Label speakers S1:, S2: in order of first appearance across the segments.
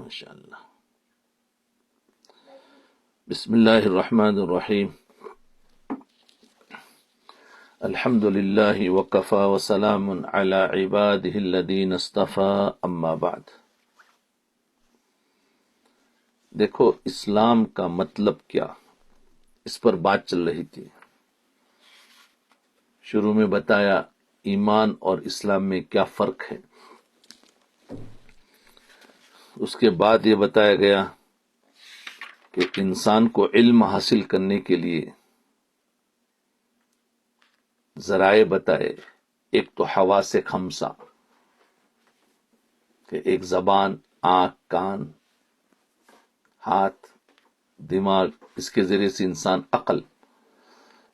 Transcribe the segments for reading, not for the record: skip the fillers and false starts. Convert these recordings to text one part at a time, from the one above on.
S1: ماشاءاللہ. بسم اللہ الرحمن الرحیم. الحمد للہ وکفی وسلام علی عبادہ الذین اصطفی اما بعد. دیکھو اسلام کا مطلب کیا، اس پر بات چل رہی تھی. شروع میں بتایا ایمان اور اسلام میں کیا فرق ہے. اس کے بعد یہ بتایا گیا کہ انسان کو علم حاصل کرنے کے لیے ذرائع بتائے. ایک تو حواس خمسہ کہ ایک زبان، آنکھ، کان، ہاتھ، دماغ، اس کے ذریعے سے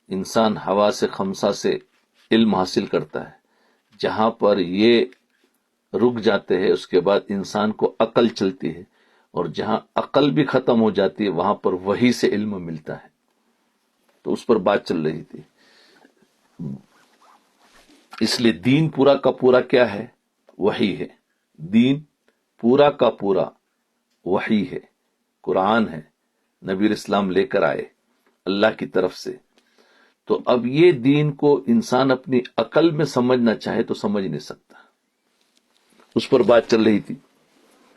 S1: انسان حواس خمسہ سے علم حاصل کرتا ہے. جہاں پر یہ رک جاتے ہیں اس کے بعد انسان کو عقل چلتی ہے، اور جہاں عقل بھی ختم ہو جاتی ہے وہاں پر وحی سے علم ملتا ہے. تو اس پر بات چل رہی تھی. اس لیے دین پورا کا پورا کیا ہے؟ وحی ہے. دین پورا کا پورا وحی ہے، قرآن ہے، نبی اسلام لے کر آئے اللہ کی طرف سے. تو اب یہ دین کو انسان اپنی عقل میں سمجھنا چاہے تو سمجھ نہیں سکتا. اس پر بات چل رہی تھی.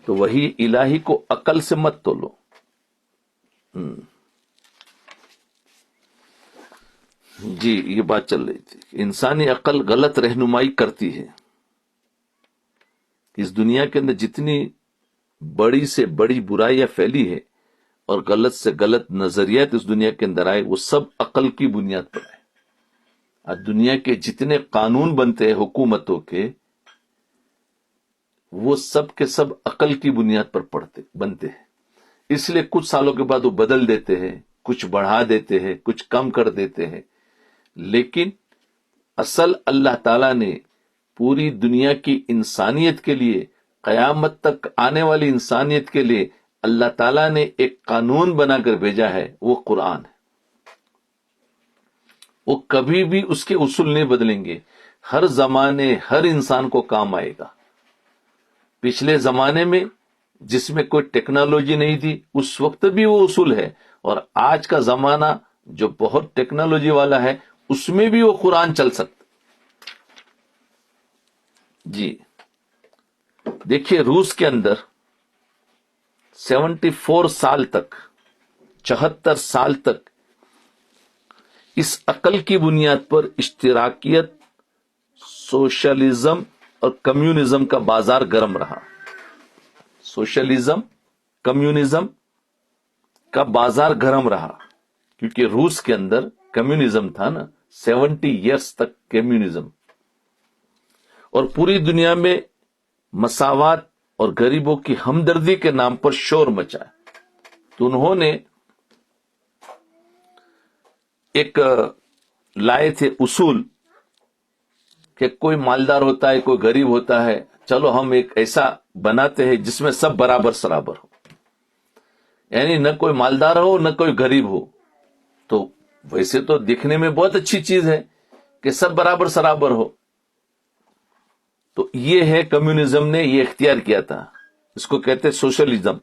S1: تو وہی الہی کو عقل سے مت تولو. جی یہ بات چل رہی تھی. انسانی عقل غلط رہنمائی کرتی ہے. اس دنیا کے اندر جتنی بڑی سے بڑی برائیاں پھیلی ہے اور غلط سے غلط نظریات اس دنیا کے اندر آئے، وہ سب عقل کی بنیاد پر ہے. آج دنیا کے جتنے قانون بنتے ہیں حکومتوں کے، وہ سب کے سب عقل کی بنیاد پر بنتے ہیں. اس لیے کچھ سالوں کے بعد وہ بدل دیتے ہیں، کچھ بڑھا دیتے ہیں، کچھ کم کر دیتے ہیں. لیکن اصل اللہ تعالیٰ نے پوری دنیا کی انسانیت کے لیے، قیامت تک آنے والی انسانیت کے لیے اللہ تعالیٰ نے ایک قانون بنا کر بھیجا ہے، وہ قرآن ہے. وہ کبھی بھی اس کے اصول نہیں بدلیں گے. ہر زمانے ہر انسان کو کام آئے گا. پچھلے زمانے میں جس میں کوئی ٹیکنالوجی نہیں تھی اس وقت بھی وہ اصول ہے، اور آج کا زمانہ جو بہت ٹیکنالوجی والا ہے اس میں بھی وہ قرآن چل سکتا. جی دیکھیے روس کے اندر 74 سال تک، 74 سال تک اس عقل کی بنیاد پر اشتراکیت، سوشلزم اور کمیونزم کا بازار گرم رہا. سوشلزم، کمیونزم کا بازار گرم رہا کیونکہ روس کے اندر کمیونزم تھا نا. 70 ایئرس تک کمیونزم. اور پوری دنیا میں مساوات اور غریبوں کی ہمدردی کے نام پر شور مچا. تو انہوں نے ایک لائے تھے اصول کہ کوئی مالدار ہوتا ہے، کوئی غریب ہوتا ہے، چلو ہم ایک ایسا بناتے ہیں جس میں سب برابر سرابر ہو. یعنی نہ کوئی مالدار ہو نہ کوئی غریب ہو. تو ویسے تو دیکھنے میں بہت اچھی چیز ہے کہ سب برابر سرابر ہو. تو یہ ہے کمیونزم نے یہ اختیار کیا تھا. اس کو کہتے ہیں سوشلزم.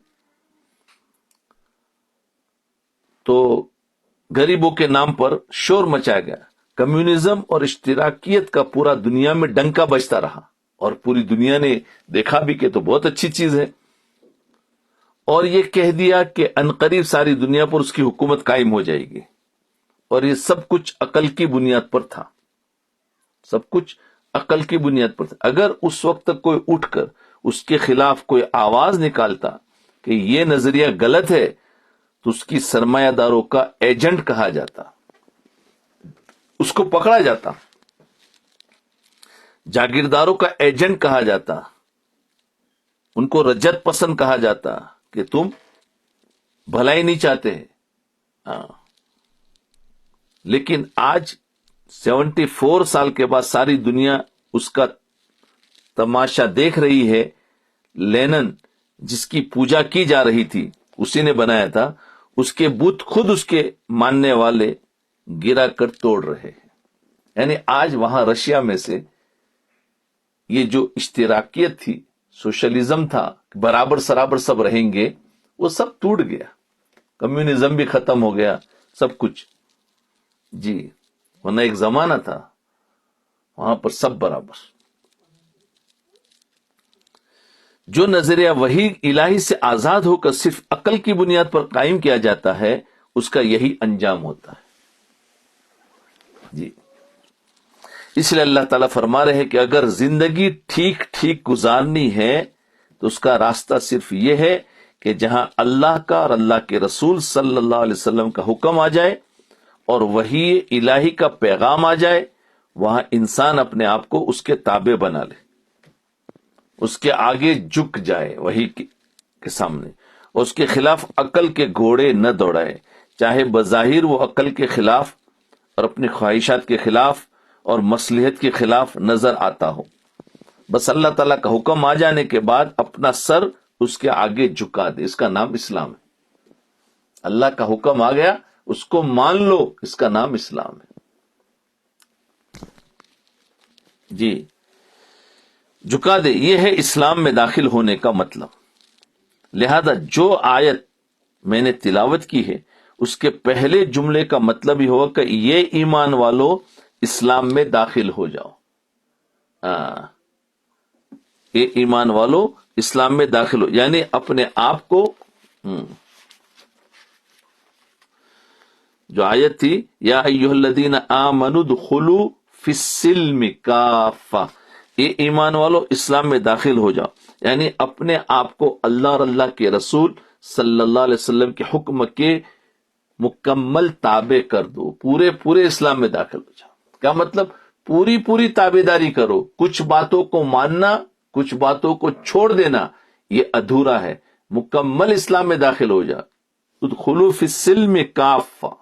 S1: تو غریبوں کے نام پر شور مچایا گیا. کمیونزم اور اشتراکیت کا پورا دنیا میں ڈنکا بجتا رہا، اور پوری دنیا نے دیکھا بھی کہ تو بہت اچھی چیز ہے، اور یہ کہہ دیا کہ عنقریب ساری دنیا پر اس کی حکومت قائم ہو جائے گی. اور یہ سب کچھ عقل کی بنیاد پر تھا. سب کچھ عقل کی بنیاد پر تھا. اگر اس وقت تک کوئی اٹھ کر اس کے خلاف کوئی آواز نکالتا کہ یہ نظریہ غلط ہے تو اس کی سرمایہ داروں کا ایجنٹ کہا جاتا، اس کو پکڑا جاتا، جاگیرداروں کا ایجنٹ کہا جاتا، ان کو رجت پسند کہا جاتا کہ تم بھلائی نہیں چاہتے. لیکن آج 74 سال کے بعد ساری دنیا اس کا تماشا دیکھ رہی ہے. لینن جس کی پوجا کی جا رہی تھی اسی نے بنایا تھا، اس کے بت خود اس کے ماننے والے گرا کر توڑ رہے ہیں. یعنی آج وہاں رشیا میں سے یہ جو اشتراکیت تھی، سوشلزم تھا، برابر سرابر سب رہیں گے، وہ سب ٹوٹ گیا، کمیونزم بھی ختم ہو گیا، سب کچھ جی، ورنہ ایک زمانہ تھا وہاں پر سب برابر. جو نظریہ وحی الہی سے آزاد ہو کر صرف عقل کی بنیاد پر قائم کیا جاتا ہے، اس کا یہی انجام ہوتا ہے. جی، اس لیے اللہ تعالیٰ فرما رہے ہیں کہ اگر زندگی ٹھیک ٹھیک گزارنی ہے تو اس کا راستہ صرف یہ ہے کہ جہاں اللہ کا اور اللہ کے رسول صلی اللہ علیہ وسلم کا حکم آ جائے اور وحی الہی کا پیغام آ جائے، وہاں انسان اپنے آپ کو اس کے تابع بنا لے، اس کے آگے جھک جائے وحی کے سامنے، اور اس کے خلاف عقل کے گھوڑے نہ دوڑائے، چاہے بظاہر وہ عقل کے خلاف اور اپنی خواہشات کے خلاف اور مصلحت کے خلاف نظر آتا ہو. بس اللہ تعالیٰ کا حکم آ جانے کے بعد اپنا سر اس کے آگے جھکا دے، اس کا نام اسلام ہے. اللہ کا حکم آ گیا، اس کو مان لو، اس کا نام اسلام ہے. جی، جھکا دے، یہ ہے اسلام میں داخل ہونے کا مطلب. لہذا جو آیت میں نے تلاوت کی ہے اس کے پہلے جملے کا مطلب ہی ہوگا کہ یہ ایمان والو اسلام میں داخل ہو جاؤ. یہ ایمان والو اسلام میں داخل ہو، یعنی اپنے آپ کو جو آیت تھی، یا ایھا الذین آمنوا ادخلوا فی السلم کافہ، یہ ایمان والو اسلام میں داخل ہو جاؤ، یعنی اپنے آپ کو اللہ اور اللہ کے رسول صلی اللہ علیہ وسلم کے حکم کے مکمل تابع کر دو، پورے اسلام میں داخل ہو جاؤ. کیا مطلب؟ پوری تابع داری کرو. کچھ باتوں کو ماننا، کچھ باتوں کو چھوڑ دینا یہ ادھورا ہے. مکمل اسلام میں داخل ہو جاؤ. ادخلوا فی السلم کافہ،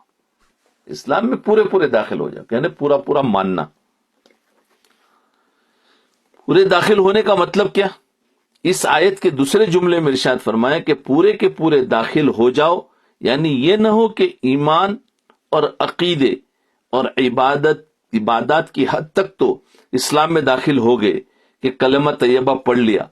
S1: اسلام میں پورے داخل ہو جاؤ، یعنی پورا ماننا. پورے داخل ہونے کا مطلب کیا؟ اس آیت کے دوسرے جملے میں ارشاد فرمایا کہ پورے کے پورے داخل ہو جاؤ، یعنی یہ نہ ہو کہ ایمان اور عقیدے اور عبادات کی حد تک تو اسلام میں داخل ہو گئے کہ کلمہ طیبہ پڑھ لیا،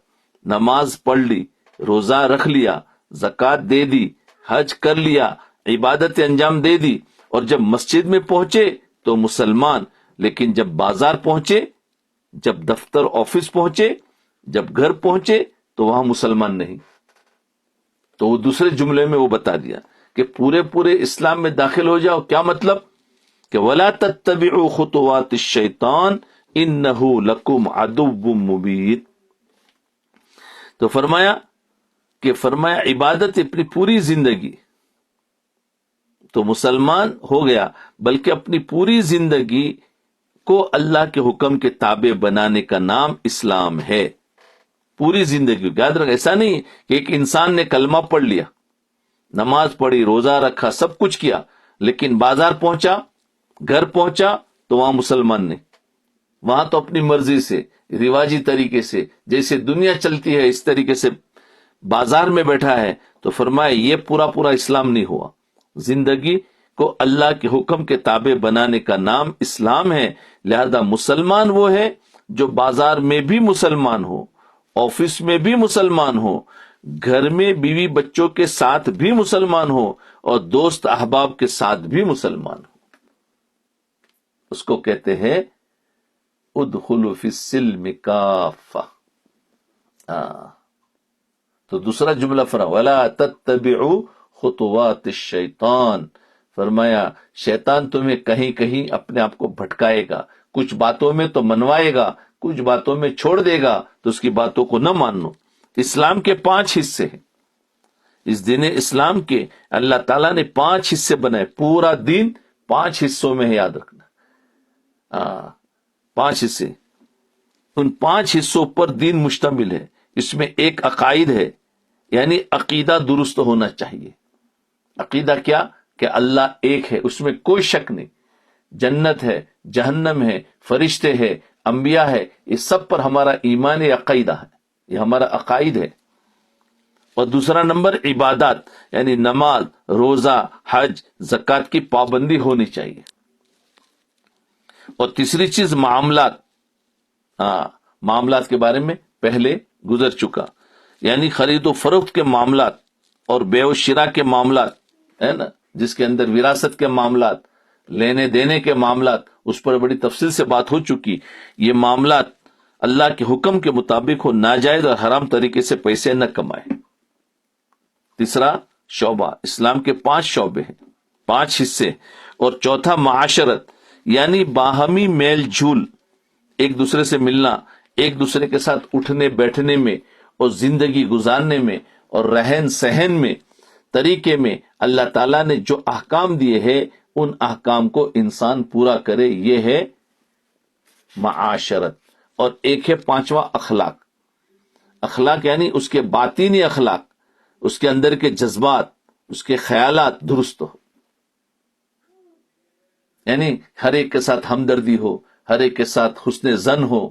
S1: نماز پڑھ لی، روزہ رکھ لیا، زکوٰۃ دے دی، حج کر لیا، عبادت انجام دے دی، اور جب مسجد میں پہنچے تو مسلمان، لیکن جب بازار پہنچے، جب دفتر آفس پہنچے، جب گھر پہنچے تو وہاں مسلمان نہیں. تو وہ دوسرے جملے میں وہ بتا دیا کہ پورے اسلام میں داخل ہو جاؤ. کیا مطلب؟ کہ وَلَا تَتَّبِعُوا خُطُوَاتِ الشَّيْطَانِ إِنَّهُ لَكُمْ عَدُوٌّ مُّبِينٌ. تو فرمایا عبادت اپنی پوری زندگی تو مسلمان ہو گیا، بلکہ اپنی پوری زندگی کو اللہ کے حکم کے تابع بنانے کا نام اسلام ہے. پوری زندگی یاد رکھ، ایسا نہیں کہ ایک انسان نے کلمہ پڑھ لیا، نماز پڑھی، روزہ رکھا، سب کچھ کیا، لیکن بازار پہنچا، گھر پہنچا تو وہاں مسلمان نہیں. وہاں تو اپنی مرضی سے، رواجی طریقے سے، جیسے دنیا چلتی ہے اس طریقے سے بازار میں بیٹھا ہے. تو فرمایا یہ پورا اسلام نہیں ہوا. زندگی کو اللہ کے حکم کے تابع بنانے کا نام اسلام ہے. لہذا مسلمان وہ ہے جو بازار میں بھی مسلمان ہو، آفس میں بھی مسلمان ہو، گھر میں بیوی بچوں کے ساتھ بھی مسلمان ہو، اور دوست احباب کے ساتھ بھی مسلمان ہو. اس کو کہتے ہیں ادخلوا فی السلم کافہ. تو دوسرا جملہ فرمایا وَلَا تَتَّبِعُوا خُطُوَاتِ الشَّيْطَانِ، فرمایا شیطان تمہیں کہیں اپنے آپ کو بھٹکائے گا، کچھ باتوں میں تو منوائے گا، کچھ باتوں میں چھوڑ دے گا، تو اس کی باتوں کو نہ مانو. اسلام کے 5 حصے ہیں. اس دین اسلام کے اللہ تعالیٰ نے 5 حصے بنائے. پورا دین 5 حصوں میں ہے، یاد رکھنا. 5 حصے، ان 5 حصوں پر دین مشتمل ہے. اس میں ایک عقائد ہے، یعنی عقیدہ درست ہونا چاہیے. عقیدہ کیا؟ کہ اللہ ایک ہے، اس میں کوئی شک نہیں. جنت ہے، جہنم ہے، فرشتے ہے، انبیاء ہے، یہ سب پر ہمارا ایمان عقیدہ ہے، یہ ہمارا عقائد ہے. اور دوسرا نمبر عبادات، یعنی نماز، روزہ، حج، زکوٰۃ کی پابندی ہونی چاہیے. اور تیسری چیز معاملات. معاملات کے بارے میں پہلے گزر چکا، یعنی خرید و فروخت کے معاملات اور بیع و شراء کے معاملات ہے نا، جس کے اندر وراثت کے معاملات، لینے دینے کے معاملات، اس پر بڑی تفصیل سے بات ہو چکی۔ یہ معاملات اللہ کے حکم کے مطابق ہو، ناجائز اور حرام طریقے سے پیسے نہ کمائے۔ تیسرا شعبہ، اسلام کے 5 شعبے ہیں، 5 حصے، اور چوتھا معاشرت، یعنی باہمی میل جھول، ایک دوسرے سے ملنا، ایک دوسرے کے ساتھ اٹھنے بیٹھنے میں اور زندگی گزارنے میں اور رہن سہن میں، طریقے میں اللہ تعالیٰ نے جو احکام دیے ہیں ان احکام کو انسان پورا کرے، یہ ہے معاشرت۔ اور ایک ہے 5واں اخلاق۔ اخلاق یعنی اس کے باطینی اخلاق، اس کے اندر کے جذبات، اس کے خیالات درست ہو، یعنی ہر ایک کے ساتھ ہمدردی ہو، ہر ایک کے ساتھ حسن ظن ہو،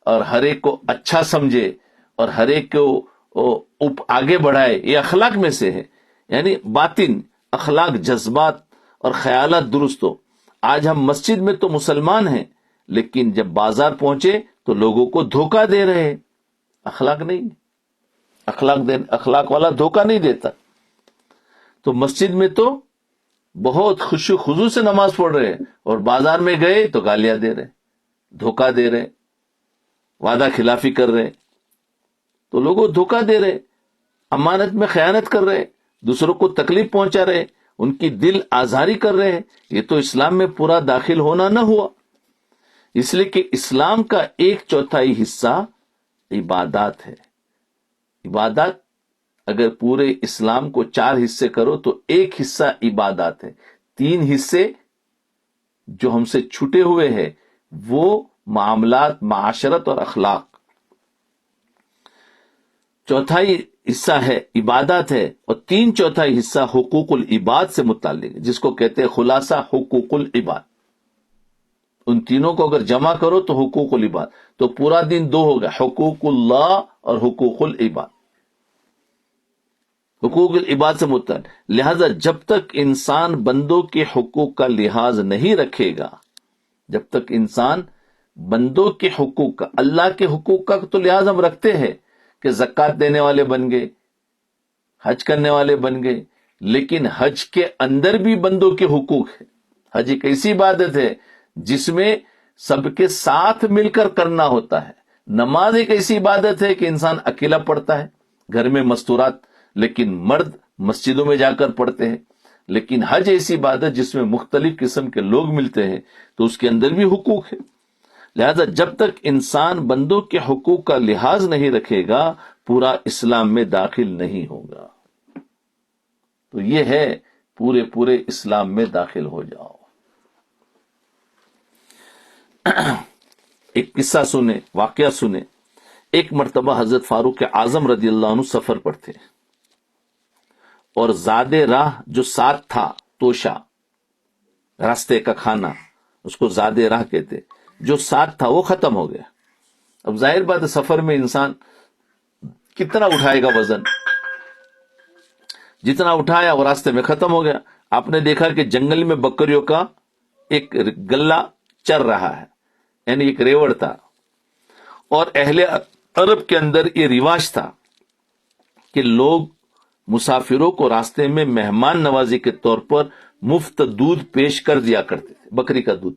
S1: اور ہر ایک کو اچھا سمجھے اور ہر ایک کو آگے بڑھائے، یہ اخلاق میں سے ہے۔ یعنی باطن اخلاق، جذبات اور خیالات درست ہو۔ آج ہم مسجد میں تو مسلمان ہیں، لیکن جب بازار پہنچے تو لوگوں کو دھوکہ دے رہے ہیں۔ اخلاق نہیں، اخلاق والا دھوکہ نہیں دیتا۔ تو مسجد میں تو بہت خشوع خضوع سے نماز پڑھ رہے ہیں، اور بازار میں گئے تو گالیاں دے رہے، دھوکہ دے رہے، وعدہ خلافی کر رہے، تو لوگوں دھوکہ دے رہے، امانت میں خیانت کر رہے، دوسروں کو تکلیف پہنچا رہے، ان کی دل آزاری کر رہے ہیں۔ یہ تو اسلام میں پورا داخل ہونا نہ ہوا۔ اس لیے کہ اسلام کا 1/4 حصہ عبادات ہے۔ عبادات اگر پورے اسلام کو 4 حصے کرو تو 1 حصہ عبادات ہے، 3 حصے جو ہم سے چھٹے ہوئے ہیں وہ معاملات، معاشرت اور اخلاق۔ 1/4 حصہ ہے عبادات ہے، اور 3/4 حصہ حقوق العباد سے متعلق ہے، جس کو کہتے ہیں خلاصہ حقوق العباد۔ ان تینوں کو اگر جمع کرو تو حقوق العباد، تو پورا دن 2 ہوگا، حقوق اللہ اور حقوق العباد۔ حقوق العباد سے متعلق، لہذا جب تک انسان بندوں کے حقوق کا لحاظ نہیں رکھے گا، جب تک انسان بندوں کے حقوق کا، اللہ کے حقوق کا تو لحاظ ہم رکھتے ہیں کہ زکوٰۃ دینے والے بن گئے، حج کرنے والے بن گئے، لیکن حج کے اندر بھی بندوں کے حقوق ہے۔ حج ایک ایسی عبادت ہے جس میں سب کے ساتھ مل کر کرنا ہوتا ہے۔ نماز ایک ایسی عبادت ہے کہ انسان اکیلا پڑھتا ہے، گھر میں مستورات، لیکن مرد مسجدوں میں جا کر پڑھتے ہیں۔ لیکن حج ایسی عبادت جس میں مختلف قسم کے لوگ ملتے ہیں، تو اس کے اندر بھی حقوق ہے۔ لہذا جب تک انسان بندوں کے حقوق کا لحاظ نہیں رکھے گا، پورا اسلام میں داخل نہیں ہوگا۔ تو یہ ہے پورے اسلام میں داخل ہو جاؤ۔ ایک قصہ سنے، واقعہ سنے۔ ایک مرتبہ حضرت فاروق اعظم رضی اللہ عنہ سفر پر تھے، اور زاد راہ جو ساتھ تھا، توشا، راستے کا کھانا، اس کو زاد راہ کہتے، جو ساتھ تھا وہ ختم ہو گیا۔ اب ظاہر بات ہے سفر میں انسان کتنا اٹھائے گا وزن، جتنا اٹھایا وہ راستے میں ختم ہو گیا۔ آپ نے دیکھا کہ جنگل میں بکریوں کا ایک گلہ چر رہا ہے، یعنی ایک ریوڑ تھا، اور اہل عرب کے اندر یہ رواج تھا کہ لوگ مسافروں کو راستے میں مہمان نوازی کے طور پر مفت دودھ پیش کر دیا کرتے تھے، بکری کا دودھ۔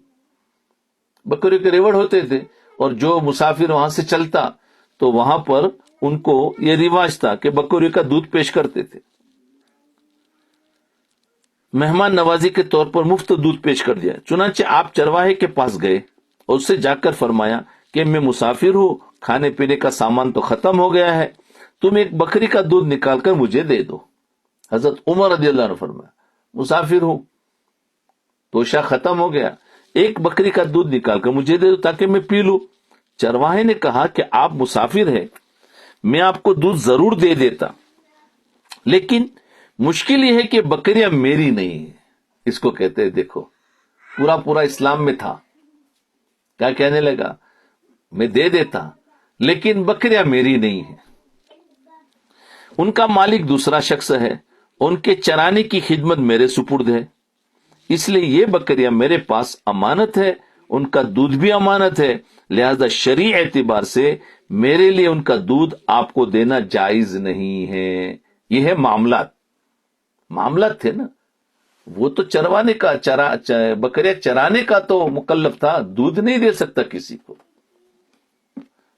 S1: بکری کے ریوڑ ہوتے تھے، اور جو مسافر وہاں سے چلتا تو وہاں پر ان کو یہ رواج تھا کہ بکری کا دودھ پیش کرتے تھے، مہمان نوازی کے طور پر مفت دودھ پیش کر دیا۔ چنانچہ آپ چرواہے کے پاس گئے اور اس سے جا کر فرمایا کہ میں مسافر ہوں، کھانے پینے کا سامان تو ختم ہو گیا ہے، تم ایک بکری کا دودھ نکال کر مجھے دے دو۔ حضرت عمر رضی اللہ عنہ فرمایا، مسافر ہوں، توشہ ختم ہو گیا، ایک بکری کا دودھ نکال کر مجھے دے دو تاکہ میں پی لوں۔ چرواہے نے کہا کہ آپ مسافر ہیں، میں آپ کو دودھ ضرور دے دیتا، لیکن مشکل یہ ہے کہ بکریاں میری نہیں ہیں۔ اس کو کہتے ہیں، دیکھو پورا اسلام میں تھا، کیا کہنے لگا، میں دے دیتا لیکن بکریاں میری نہیں ہیں، ان کا مالک دوسرا شخص ہے، ان کے چرانے کی خدمت میرے سپرد ہے، اس لیے یہ بکریاں میرے پاس امانت ہے ان کا دودھ بھی امانت ہے، لہذا شرعی اعتبار سے میرے لیے ان کا دودھ آپ کو دینا جائز نہیں ہے۔ یہ ہے معاملات تھے نا، وہ تو چروانے کا بکریاں چرانے کا تو مکلف تھا، دودھ نہیں دے سکتا کسی کو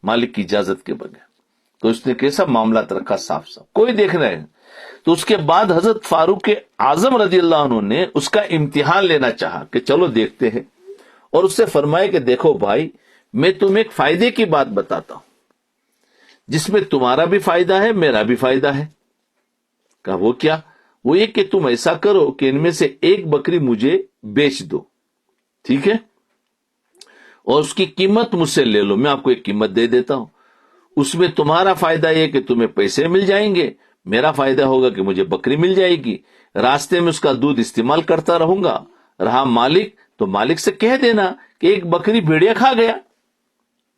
S1: مالک کی اجازت کے بغیر۔ تو اس نے کیسا معاملات رکھا، صاف کوئی دیکھ رہے ہیں۔ تو اس کے بعد حضرت فاروق اعظم رضی اللہ عنہ نے اس کا امتحان لینا چاہا کہ چلو دیکھتے ہیں، اور اس سے فرمایا کہ دیکھو بھائی، میں تمہیں ایک فائدے کی بات بتاتا ہوں جس میں تمہارا بھی فائدہ ہے، میرا بھی فائدہ ہے۔ کہا وہ کیا؟ وہ یہ کہ تم ایسا کرو کہ ان میں سے ایک بکری مجھے بیچ دو، ٹھیک ہے، اور اس کی قیمت مجھ سے لے لو، میں آپ کو ایک قیمت دے دیتا ہوں۔ اس میں تمہارا فائدہ یہ کہ تمہیں پیسے مل جائیں گے، میرا فائدہ ہوگا کہ مجھے بکری مل جائے گی، راستے میں اس کا دودھ استعمال کرتا رہوں گا۔ رہا مالک، تو مالک سے کہہ دینا کہ ایک بکری بھیڑیا کھا گیا،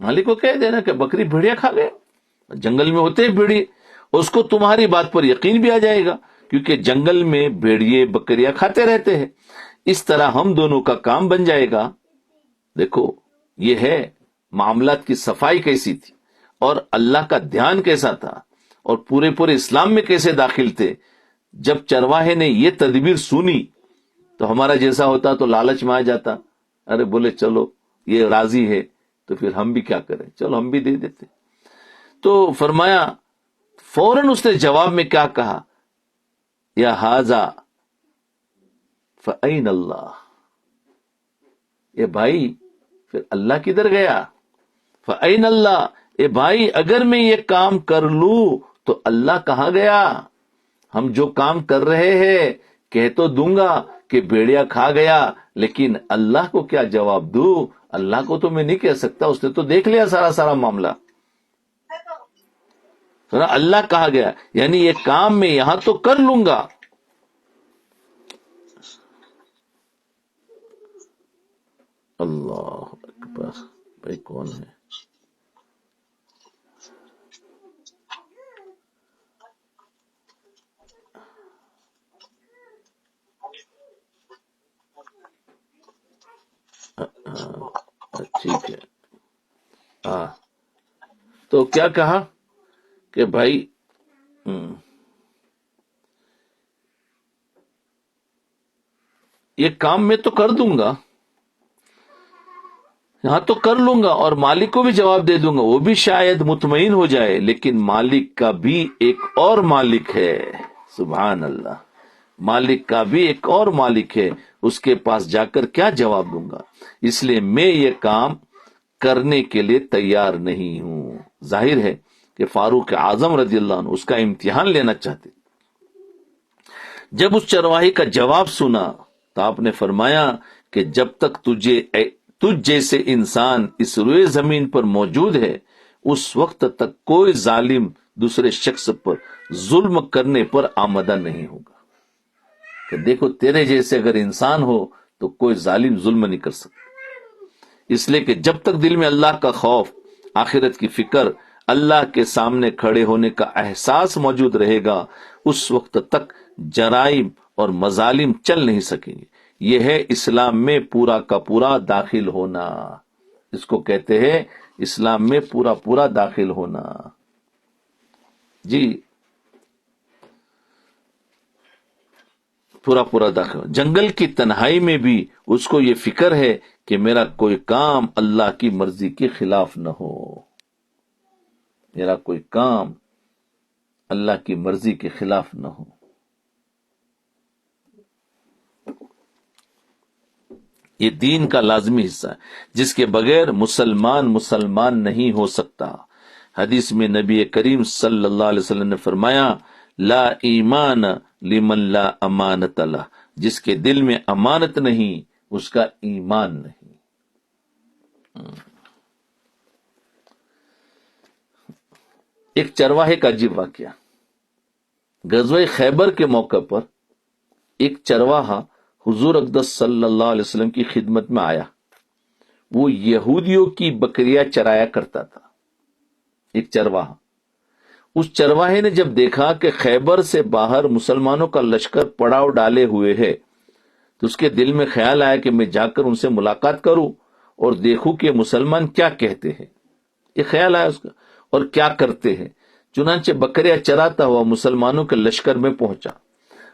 S1: مالک کو کہہ دینا کہ بکری بھیڑیا کھا گیا، جنگل میں ہوتے ہیں بھیڑیے، اس کو تمہاری بات پر یقین بھی آ جائے گا کیونکہ جنگل میں بھیڑیے بکریاں کھاتے رہتے ہیں، اس طرح ہم دونوں کا کام بن جائے گا۔ دیکھو یہ ہے معاملات کی صفائی کیسی تھی، اور اللہ کا دھیان کیسا تھا، اور پورے اسلام میں کیسے داخل تھے۔ جب چرواہے نے یہ تدبیر سنی تو ہمارا جیسا ہوتا تو لالچ میں آ جاتا، ارے بولے چلو یہ راضی ہے تو پھر ہم بھی کیا کریں، چلو ہم بھی دے دیتے۔ تو فرمایا، فوراً اس نے جواب میں کیا کہا، یا ہاذا فأین اللہ، اے بھائی پھر اللہ کدھر گیا، فأین اللہ، اے بھائی اگر میں یہ کام کر لوں تو اللہ کہاں گیا؟ ہم جو کام کر رہے ہیں کہہ تو دوں گا کہ بھیڑیا کھا گیا، لیکن اللہ کو کیا جواب دوں؟ اللہ کو تو میں نہیں کہہ سکتا، اس نے تو دیکھ لیا سارا معاملہ۔ اللہ کہا گیا، یعنی یہ کام میں یہاں تو کر لوں گا۔ اللہ اکبر، بھائی کون ہے؟ ٹھیک ہے، ہاں تو کیا کہا کہ بھائی یہ کام میں تو کر دوں گا، یہاں تو کر لوں گا، اور مالک کو بھی جواب دے دوں گا، وہ بھی شاید مطمئن ہو جائے، لیکن مالک کا بھی ایک اور مالک ہے، سبحان اللہ، مالک کا بھی ایک اور مالک ہے، اس کے پاس جا کر کیا جواب دوں گا، اس لیے میں یہ کام کرنے کے لیے تیار نہیں ہوں۔ ظاہر ہے کہ فاروق اعظم رضی اللہ عنہ اس کا امتحان لینا چاہتے۔ جب اس چرواہی کا جواب سنا تو آپ نے فرمایا کہ جب تک تجھ جیسے انسان اس روئے زمین پر موجود ہے اس وقت تک کوئی ظالم دوسرے شخص پر ظلم کرنے پر آمدہ نہیں ہوگا۔ کہ دیکھو تیرے جیسے اگر انسان ہو تو کوئی ظالم ظلم نہیں کر سکتا، اس لیے کہ جب تک دل میں اللہ کا خوف، آخرت کی فکر، اللہ کے سامنے کھڑے ہونے کا احساس موجود رہے گا، اس وقت تک جرائم اور مظالم چل نہیں سکیں گے۔ یہ ہے اسلام میں پورا کا پورا داخل ہونا، اس کو کہتے ہیں اسلام میں پورا داخل ہونا۔ جی پورا داخل ہونا۔ جنگل کی تنہائی میں بھی اس کو یہ فکر ہے کہ میرا کوئی کام اللہ کی مرضی کے خلاف نہ ہو، میرا کوئی کام اللہ کی مرضی کے خلاف نہ ہو۔ یہ دین کا لازمی حصہ ہے جس کے بغیر مسلمان نہیں ہو سکتا۔ حدیث میں نبی کریم صلی اللہ علیہ وسلم نے فرمایا، لا ایمان لمن لا امانت لہ، جس کے دل میں امانت نہیں اس کا ایمان نہیں۔ ایک چرواہے کا عجیب واقعہ، غزوہ خیبر کے موقع پر ایک چرواہا حضور اقدس صلی اللہ علیہ وسلم کی خدمت میں آیا۔ وہ یہودیوں کی بکریاں چرایا کرتا تھا، ایک چرواہا۔ اس چرواہے نے جب دیکھا کہ خیبر سے باہر مسلمانوں کا لشکر پڑاؤ ڈالے ہوئے ہے تو اس کے دل میں خیال آیا کہ میں جا کر ان سے ملاقات کروں اور دیکھوں کہ مسلمان کیا کہتے ہیں. یہ خیال آیا اس کا, اور کیا کرتے ہیں. چنانچہ بکریاں چراتا ہوا مسلمانوں کے لشکر میں پہنچا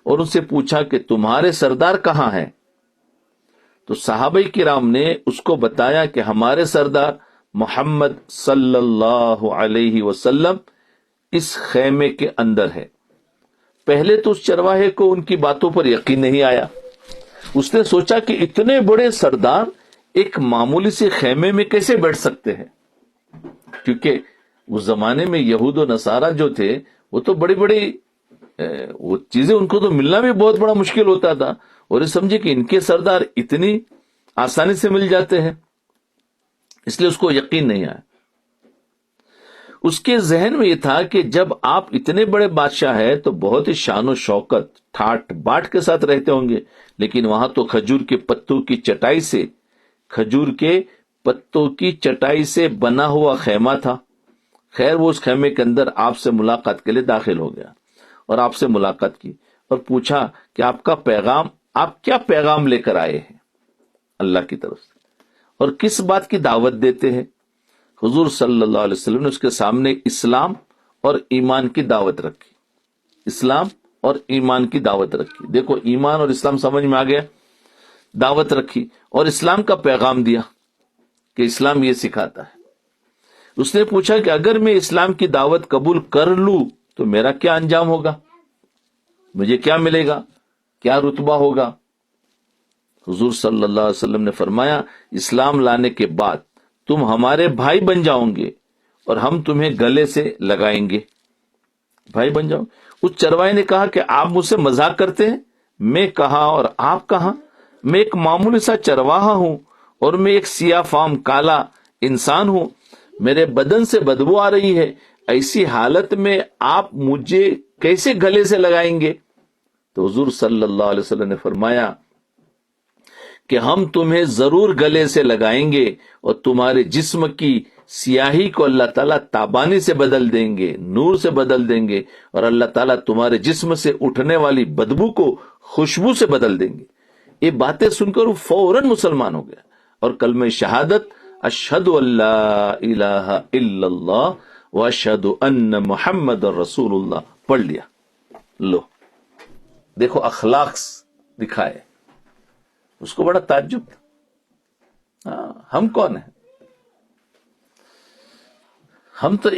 S1: اور ان سے پوچھا کہ تمہارے سردار کہاں ہیں؟ تو صحابہ کرام نے اس کو بتایا کہ ہمارے سردار محمد صلی اللہ علیہ وسلم اس خیمے کے اندر ہے. پہلے تو اس چرواہے کو ان کی باتوں پر یقین نہیں آیا. اس نے سوچا کہ اتنے بڑے سردار ایک معمولی سے خیمے میں کیسے بیٹھ سکتے ہیں, کیونکہ اس زمانے میں یہود و نصارہ جو تھے وہ تو بڑی بڑی وہ چیزیں ان کو تو ملنا بھی بہت بڑا مشکل ہوتا تھا, اور یہ سمجھے کہ ان کے سردار اتنی آسانی سے مل جاتے ہیں, اس لیے اس کو یقین نہیں آیا. اس کے ذہن میں یہ تھا کہ جب آپ اتنے بڑے بادشاہ ہیں تو بہت ہی شان و شوکت ٹھاٹ باٹ کے ساتھ رہتے ہوں گے, لیکن وہاں تو کھجور کے پتوں کی چٹائی سے بنا ہوا خیمہ تھا. خیر وہ اس خیمے کے اندر آپ سے ملاقات کے لیے داخل ہو گیا اور آپ سے ملاقات کی اور پوچھا کہ آپ کیا پیغام لے کر آئے ہیں اللہ کی طرف سے, اور کس بات کی دعوت دیتے ہیں. حضور صلی اللہ علیہ وسلم نے اس کے سامنے اسلام اور ایمان کی دعوت رکھی. اسلام اور ایمان کی دعوت رکھی. دیکھو ایمان اور اسلام سمجھ میں آ گیا. دعوت رکھی اور اسلام کا پیغام دیا کہ اسلام یہ سکھاتا ہے. اس نے پوچھا کہ اگر میں اسلام کی دعوت قبول کر لوں تو میرا کیا انجام ہوگا, مجھے کیا ملے گا, کیا رتبہ ہوگا. حضور صلی اللہ علیہ وسلم نے فرمایا اسلام لانے کے بعد تم ہمارے بھائی بن جاؤ گے اور ہم تمہیں گلے سے لگائیں گے. بھائی بن جاؤ. اس چرواہے نے کہا کہ آپ مجھ سے مذاق کرتے ہیں. میں کہا اور آپ کہاں, میں ایک معمولی سا چرواہا ہوں اور میں ایک سیاہ فام کالا انسان ہوں. میرے بدن سے بدبو آ رہی ہے, ایسی حالت میں آپ مجھے کیسے گلے سے لگائیں گے؟ تو حضور صلی اللہ علیہ وسلم نے فرمایا کہ ہم تمہیں ضرور گلے سے لگائیں گے اور تمہارے جسم کی سیاہی کو اللہ تعالیٰ تابانی سے بدل دیں گے, نور سے بدل دیں گے, اور اللہ تعالیٰ تمہارے جسم سے اٹھنے والی بدبو کو خوشبو سے بدل دیں گے. یہ باتیں سن کر وہ فوراً مسلمان ہو گیا اور کلمہ شہادت اشہد ان لا الہ الا اللہ و اشہد ان محمد رسول اللہ پڑھ لیا. لو دیکھو اخلاق دکھائے. اس کو بڑا تعجب تھا. ہم کون ہیں؟ ہم تو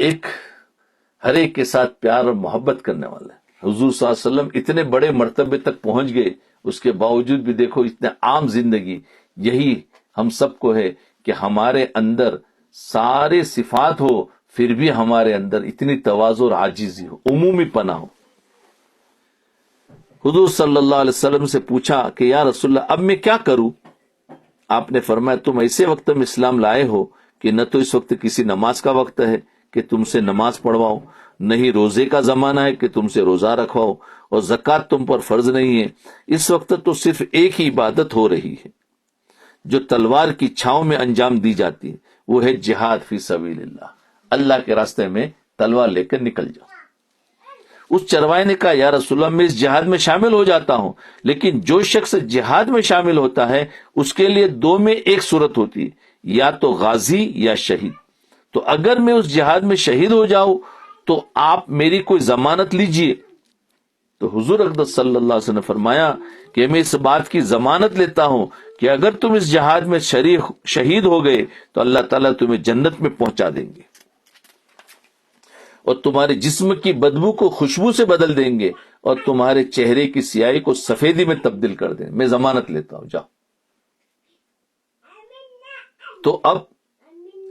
S1: ہر ایک کے ساتھ پیار اور محبت کرنے والے ہیں. حضور صلی اللہ علیہ وسلم اتنے بڑے مرتبے تک پہنچ گئے, اس کے باوجود بھی دیکھو اتنے عام زندگی. یہی ہم سب کو ہے کہ ہمارے اندر سارے صفات ہو پھر بھی ہمارے اندر اتنی تواضع اور عاجزی ہو, عمومی پناہ ہو. حضور صلی اللہ علیہ وسلم سے پوچھا کہ یا رسول اللہ اب میں کیا کروں؟ آپ نے فرمایا تم ایسے وقت میں اسلام لائے ہو کہ نہ تو اس وقت کسی نماز کا وقت ہے کہ تم سے نماز پڑھواؤ, نہ ہی روزے کا زمانہ ہے کہ تم سے روزہ رکھواؤ, اور زکوٰۃ تم پر فرض نہیں ہے. اس وقت تو صرف ایک ہی عبادت ہو رہی ہے جو تلوار کی چھاؤں میں انجام دی جاتی ہے, وہ ہے جہاد فی سبیل اللہ. اللہ کے راستے میں تلوار لے کر نکل جاؤ. اس چرواہے نے کہا یا رسول اللہ میں اس جہاد میں شامل ہو جاتا ہوں, لیکن جو شخص جہاد میں شامل ہوتا ہے اس کے لیے دو میں ایک صورت ہوتی ہے, یا تو غازی یا شہید. تو اگر میں اس جہاد میں شہید ہو جاؤں تو آپ میری کوئی ضمانت لیجئے. تو حضور اقدس صلی اللہ علیہ وسلم نے فرمایا کہ میں اس بات کی ضمانت لیتا ہوں کہ اگر تم اس جہاد میں شہید ہو گئے تو اللہ تعالیٰ تمہیں جنت میں پہنچا دیں گے اور تمہارے جسم کی بدبو کو خوشبو سے بدل دیں گے اور تمہارے چہرے کی سیاہی کو سفیدی میں تبدیل کر دیں. میں ضمانت لیتا ہوں, جاؤ. تو اب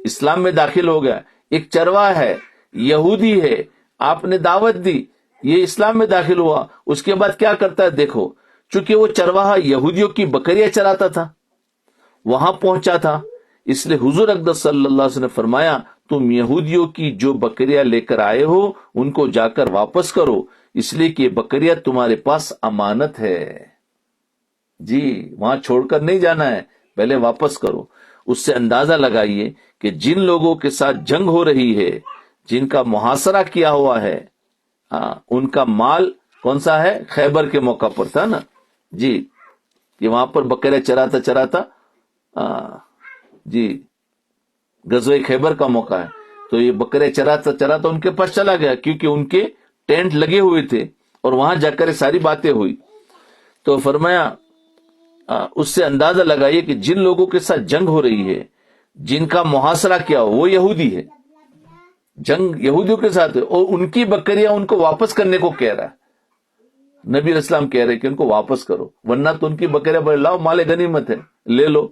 S1: اسلام میں داخل ہو گیا. ایک چرواہا ہے, یہودی ہے, آپ نے دعوت دی, یہ اسلام میں داخل ہوا. اس کے بعد کیا کرتا ہے دیکھو, چونکہ وہ چرواہا یہودیوں کی بکریاں چراتا تھا, وہاں پہنچا تھا, اس لیے حضور اقدس صلی اللہ علیہ وسلم نے فرمایا تم یہودیوں کی جو بکریاں لے کر آئے ہو ان کو جا کر واپس کرو, اس لیے کہ یہ بکریاں تمہارے پاس امانت ہے. جی وہاں چھوڑ کر نہیں جانا ہے, پہلے واپس کرو. اس سے اندازہ لگائیے کہ جن لوگوں کے ساتھ جنگ ہو رہی ہے, جن کا محاصرہ کیا ہوا ہے, ان کا مال کون سا ہے؟ خیبر کے موقع پر تھا نا جی, یہ وہاں پر بکریاں چراتا جی غزوہ خیبر کا موقع ہے، تو یہ بکرے چراتا چراتا ان کے پاس چلا گیا، کیونکہ ان کے ٹینٹ لگے ہوئے تھے، اور وہاں جا کر ساری باتیں ہوئی. تو فرمایا اس سے اندازہ لگائیے کہ جن لوگوں کے ساتھ جنگ ہو رہی ہے، جن کا محاصرہ کیا ہو، وہ یہودی ہے، جنگ یہودیوں کے ساتھ ہے، اور ان کی بکریاں ان کو واپس کرنے کو کہہ رہا ہے. نبی علیہ السلام کہہ رہے کہ ان کو واپس کرو، ورنہ تو ان کی بکریاں بڑے لاؤ، مال غنیمت ہے، لے لو.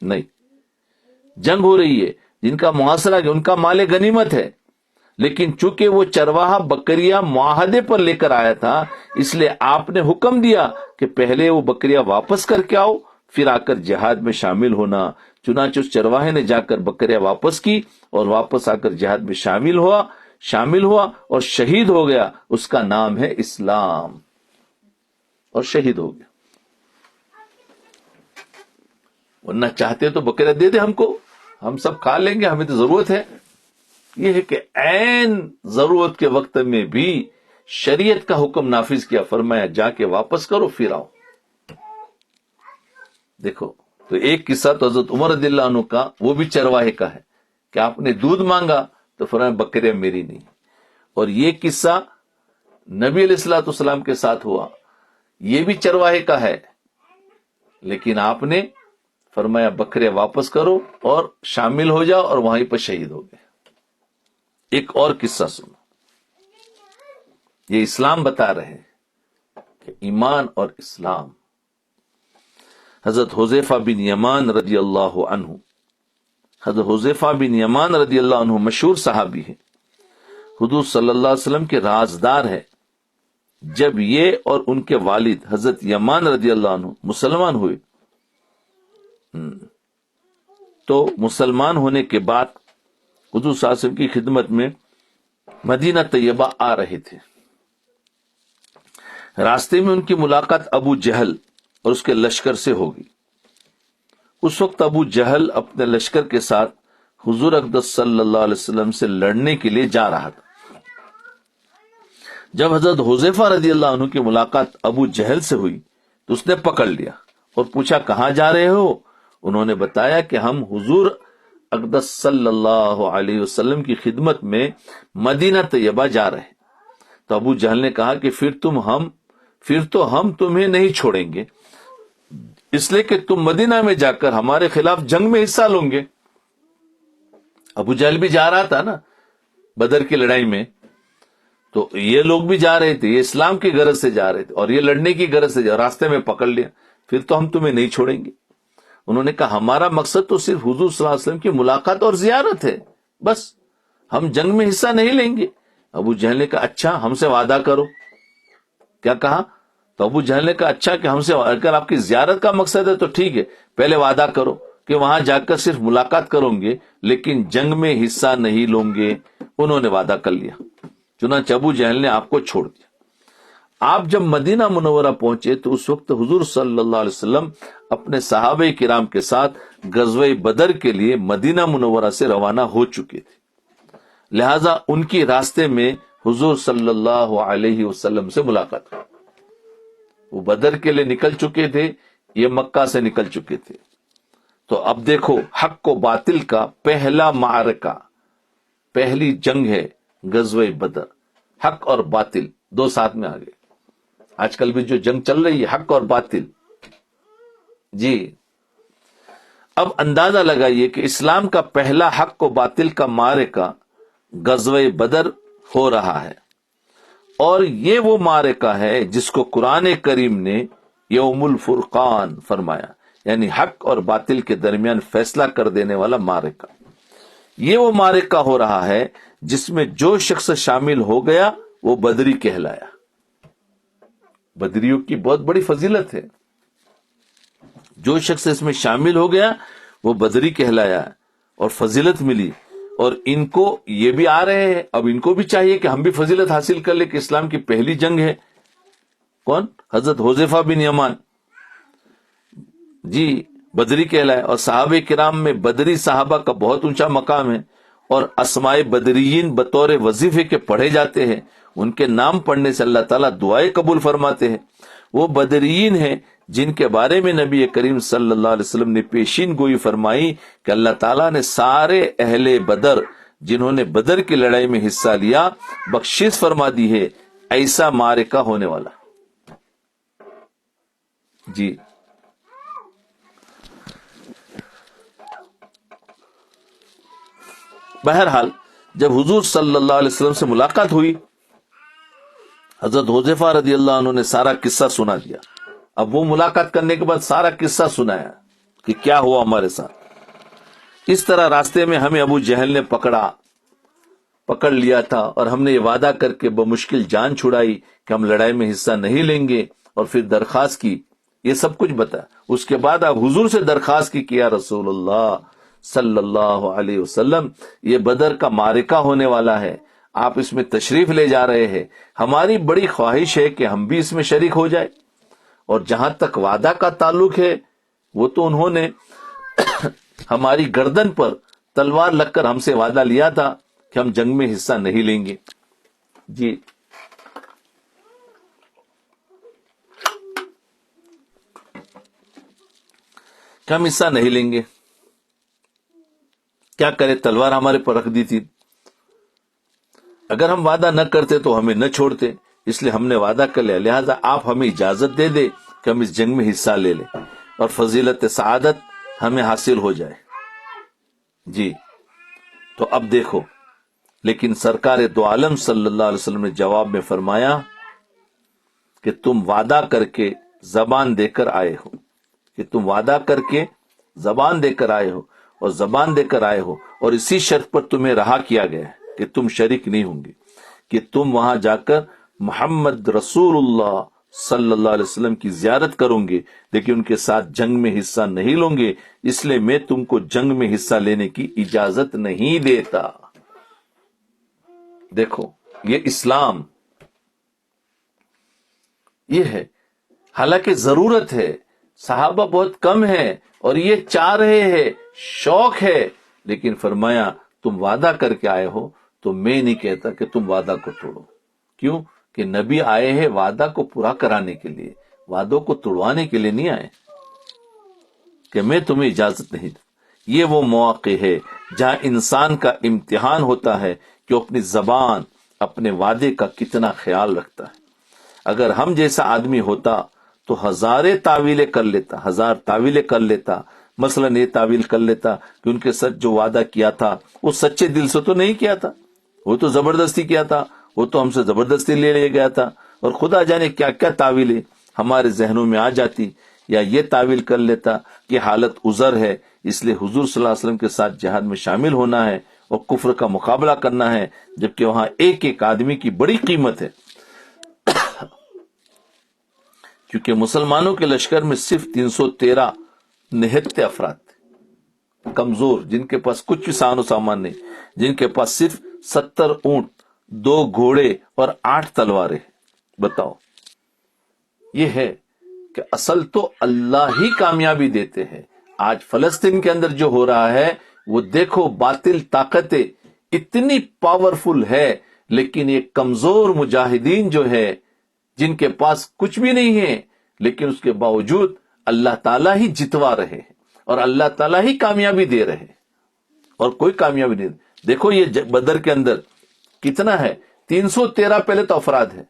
S1: نہیں، جنگ ہو رہی ہے، جن کا محاصرہ ان کا مال غنیمت ہے، لیکن چونکہ وہ چرواہا بکریاں معاہدے پر لے کر آیا تھا، اس لیے آپ نے حکم دیا کہ پہلے وہ بکریاں واپس کر کے آؤ، پھر آ کر جہاد میں شامل ہونا. چنانچہ اس چرواہے نے جا کر بکریاں واپس کی، اور واپس آ کر جہاد میں شامل ہوا اور شہید ہو گیا. اس کا نام ہے اسلام، اور شہید ہو گیا. ورنہ چاہتے تو بکریاں دے دے ہم کو، ہم سب کھا لیں گے، ہمیں تو ضرورت ہے. یہ ہے کہ عین ضرورت کے وقت میں بھی شریعت کا حکم نافذ کیا، فرمایا جا کے واپس کرو پھر آؤ. دیکھو، تو ایک قصہ تو حضرت عمر رضی اللہ عنہ کا، وہ بھی چرواہے کا ہے، کہ آپ نے دودھ مانگا تو فرمایا بکریاں میری نہیں. اور یہ قصہ نبی علیہ الصلوۃ والسلام کے ساتھ ہوا، یہ بھی چرواہے کا ہے، لیکن آپ نے فرمایا بکریاں واپس کرو اور شامل ہو جاؤ، اور وہیں پر شہید ہو گئے. ایک اور قصہ سنو، یہ اسلام بتا رہے ہیں کہ ایمان اور اسلام. حضرت حذیفہ بن یمان رضی اللہ عنہ، حضرت حذیفہ بن یمان رضی اللہ عنہ مشہور صحابی ہے، حضور صلی اللہ علیہ وسلم کے رازدار ہے. جب یہ اور ان کے والد حضرت یمان رضی اللہ عنہ مسلمان ہوئے، تو مسلمان ہونے کے بعد حضور صلی اللہ علیہ وسلم کی خدمت میں مدینہ طیبہ آ رہے تھے. راستے میں ان کی ملاقات ابو جہل اور اس کے لشکر سے ہوگی. اس وقت ابو جہل اپنے لشکر کے ساتھ حضور اقدس صلی اللہ علیہ وسلم سے لڑنے کے لیے جا رہا تھا. جب حضرت حذیفہ رضی اللہ عنہ کی ملاقات ابو جہل سے ہوئی تو اس نے پکڑ لیا اور پوچھا کہاں جا رہے ہو؟ انہوں نے بتایا کہ ہم حضور اقدس صلی اللہ علیہ وسلم کی خدمت میں مدینہ طیبہ جا رہے. تو ابو جہل نے کہا کہ پھر تو ہم تمہیں نہیں چھوڑیں گے، اس لیے کہ تم مدینہ میں جا کر ہمارے خلاف جنگ میں حصہ لوں گے. ابو جہل بھی جا رہا تھا نا بدر کی لڑائی میں، تو یہ لوگ بھی جا رہے تھے، یہ اسلام کی غرض سے جا رہے تھے، اور یہ لڑنے کی غرض سے راستے میں پکڑ لیا، پھر تو ہم تمہیں نہیں چھوڑیں گے. انہوں نے کہا ہمارا مقصد تو صرف حضور صلی اللہ علیہ وسلم کی ملاقات اور زیارت ہے، بس ہم جنگ میں حصہ نہیں لیں گے. ابو جہل نے کہا اچھا ہم سے وعدہ کرو. کیا کہا؟ تو ابو جہل نے کہا اچھا کہ ہم سے، اگر آپ کی زیارت کا مقصد ہے تو ٹھیک ہے، پہلے وعدہ کرو کہ وہاں جا کر صرف ملاقات کروں گے لیکن جنگ میں حصہ نہیں لوں گے. انہوں نے وعدہ کر لیا. چنانچہ ابو جہل نے آپ کو چھوڑ دیا. آپ جب مدینہ منورہ پہنچے تو اس وقت حضور صلی اللہ علیہ وسلم اپنے صحابہ کرام کے ساتھ غزوہ بدر کے لیے مدینہ منورہ سے روانہ ہو چکے تھے، لہذا ان کی راستے میں حضور صلی اللہ علیہ وسلم سے ملاقات ہوئی. وہ بدر کے لیے نکل چکے تھے، یہ مکہ سے نکل چکے تھے. تو اب دیکھو، حق و باطل کا پہلا معرکہ، پہلی جنگ ہے غزوہ بدر. حق اور باطل دو ساتھ میں آ گئے. آج کل بھی جو جنگ چل رہی ہے حق اور باطل، جی اب اندازہ لگائیے کہ اسلام کا پہلا حق و باطل کا معرکہ غزوہ بدر ہو رہا ہے، اور یہ وہ معرکہ ہے جس کو قرآن کریم نے یوم الفرقان فرمایا، یعنی حق اور باطل کے درمیان فیصلہ کر دینے والا معرکہ. یہ وہ معرکہ ہو رہا ہے جس میں جو شخص شامل ہو گیا وہ بدری کہلایا. بدریوں کی بہت بڑی فضیلت ہے. جو شخص اس میں شامل ہو گیا وہ بدری کہلایا اور فضیلت ملی. اور ان کو یہ بھی آ رہے ہیں، اب ان کو بھی چاہیے کہ ہم بھی فضیلت حاصل کر لیں کہ اسلام کی پہلی جنگ ہے. کون؟ حضرت حذیفہ بن یمان، جی بدری کہلائے. اور صحابہ کرام میں بدری صحابہ کا بہت اونچا مقام ہے، اور اسماء بدریین بطور وظیفے کے پڑھے جاتے ہیں. ان کے نام پڑھنے سے اللہ تعالیٰ دعائیں قبول فرماتے ہیں. وہ بدریین ہیں جن کے بارے میں نبی کریم صلی اللہ علیہ وسلم نے پیشین گوئی فرمائی کہ اللہ تعالیٰ نے سارے اہل بدر جنہوں نے بدر کی لڑائی میں حصہ لیا بخشش فرما دی ہے، ایسا معرکہ ہونے والا۔ جی بہرحال جب حضور صلی اللہ علیہ وسلم سے ملاقات ہوئی، حضرت حذیفہ رضی اللہ عنہ نے سارا قصہ سنا دیا۔ اب وہ ملاقات کرنے کے بعد سارا قصہ سنایا کہ کیا ہوا ہمارے ساتھ۔ اس طرح راستے میں ہمیں ابو جہل نے پکڑ لیا تھا، اور ہم نے یہ وعدہ کر کے بمشکل جان چھڑائی کہ ہم لڑائی میں حصہ نہیں لیں گے، اور پھر درخواست کی، یہ سب کچھ بتا۔ اس کے بعد آپ حضور سے درخواست کی کہ یا رسول اللہ صلی اللہ علیہ وسلم، یہ بدر کا معرکہ ہونے والا ہے، آپ اس میں تشریف لے جا رہے ہیں، ہماری بڑی خواہش ہے کہ ہم بھی اس میں شریک ہو جائے۔ اور جہاں تک وعدہ کا تعلق ہے، وہ تو انہوں نے ہماری گردن پر تلوار لگ کر ہم سے وعدہ لیا تھا کہ ہم جنگ میں حصہ نہیں لیں گے۔ جی کہ ہم حصہ نہیں لیں گے، کیا کرے، تلوار ہمارے پر رکھ دی تھی۔ اگر ہم وعدہ نہ کرتے تو ہمیں نہ چھوڑتے، اس لیے ہم نے وعدہ کر لیا، لہذا آپ ہمیں اجازت دے دے کہ ہم اس جنگ میں حصہ لے لیں اور فضیلت سعادت ہمیں حاصل ہو جائے۔ جی تو اب دیکھو، لیکن سرکار دو عالم صلی اللہ علیہ وسلم نے جواب میں فرمایا کہ تم وعدہ کر کے زبان دے کر آئے ہو، کہ تم وعدہ کر کے زبان دے کر آئے ہو، اور زبان دے کر آئے ہو، اور اسی شرط پر تمہیں رہا کیا گیا ہے کہ تم شریک نہیں ہوں گے، کہ تم وہاں جا کر محمد رسول اللہ صلی اللہ علیہ وسلم کی زیارت کروں گے، لیکن ان کے ساتھ جنگ میں حصہ نہیں لوں گے، اس لیے میں تم کو جنگ میں حصہ لینے کی اجازت نہیں دیتا۔ دیکھو یہ اسلام یہ ہے، حالانکہ ضرورت ہے، صحابہ بہت کم ہے اور یہ چاہ رہے ہیں، شوق ہے، لیکن فرمایا تم وعدہ کر کے آئے ہو تو میں نہیں کہتا کہ تم وعدہ کو توڑو۔ کیوں کہ نبی آئے ہیں وعدہ کو پورا کرانے کے لیے، وعدوں کو توڑوانے کے لیے نہیں آئے کہ میں تمہیں اجازت نہیں دوں۔ یہ وہ مواقع ہے جہاں انسان کا امتحان ہوتا ہے کہ وہ اپنی زبان، اپنے وعدے کا کتنا خیال رکھتا ہے۔ اگر ہم جیسا آدمی ہوتا تو ہزاریں تعویلیں کر لیتا، ہزار تعویلیں کر لیتا۔ مثلا یہ تعویل کر لیتا کہ ان کے ساتھ جو وعدہ کیا تھا وہ سچے دل سے تو نہیں کیا تھا، وہ تو زبردستی کیا تھا، وہ تو ہم سے زبردستی لے لیا گیا تھا، اور خدا جانے کیا کیا تعویلیں ہمارے ذہنوں میں آ جاتی۔ یا یہ تعویل کر لیتا کہ حالت عذر ہے، اس لیے حضور صلی اللہ علیہ وسلم کے ساتھ جہاد میں شامل ہونا ہے اور کفر کا مقابلہ کرنا ہے، جبکہ وہاں ایک ایک آدمی کی بڑی قیمت ہے، کیونکہ مسلمانوں کے لشکر میں صرف 313 نہتے افراد تھے، کمزور، جن کے پاس کچھ سان و سامان نہیں، جن کے پاس صرف 70 اونٹ، 2 گھوڑے اور 8 تلواریں۔ بتاؤ، یہ ہے کہ اصل تو اللہ ہی کامیابی دیتے ہیں۔ آج فلسطین کے اندر جو ہو رہا ہے وہ دیکھو، باطل طاقتیں اتنی پاورفل ہے، لیکن یہ کمزور مجاہدین جو ہے جن کے پاس کچھ بھی نہیں ہے، لیکن اس کے باوجود اللہ تعالیٰ ہی جتوا رہے ہیں اور اللہ تعالیٰ ہی کامیابی دے رہے ہیں، اور کوئی کامیابی نہیں۔ دیکھو یہ بدر کے اندر کتنا ہے، 313 پہلے تو افراد ہے،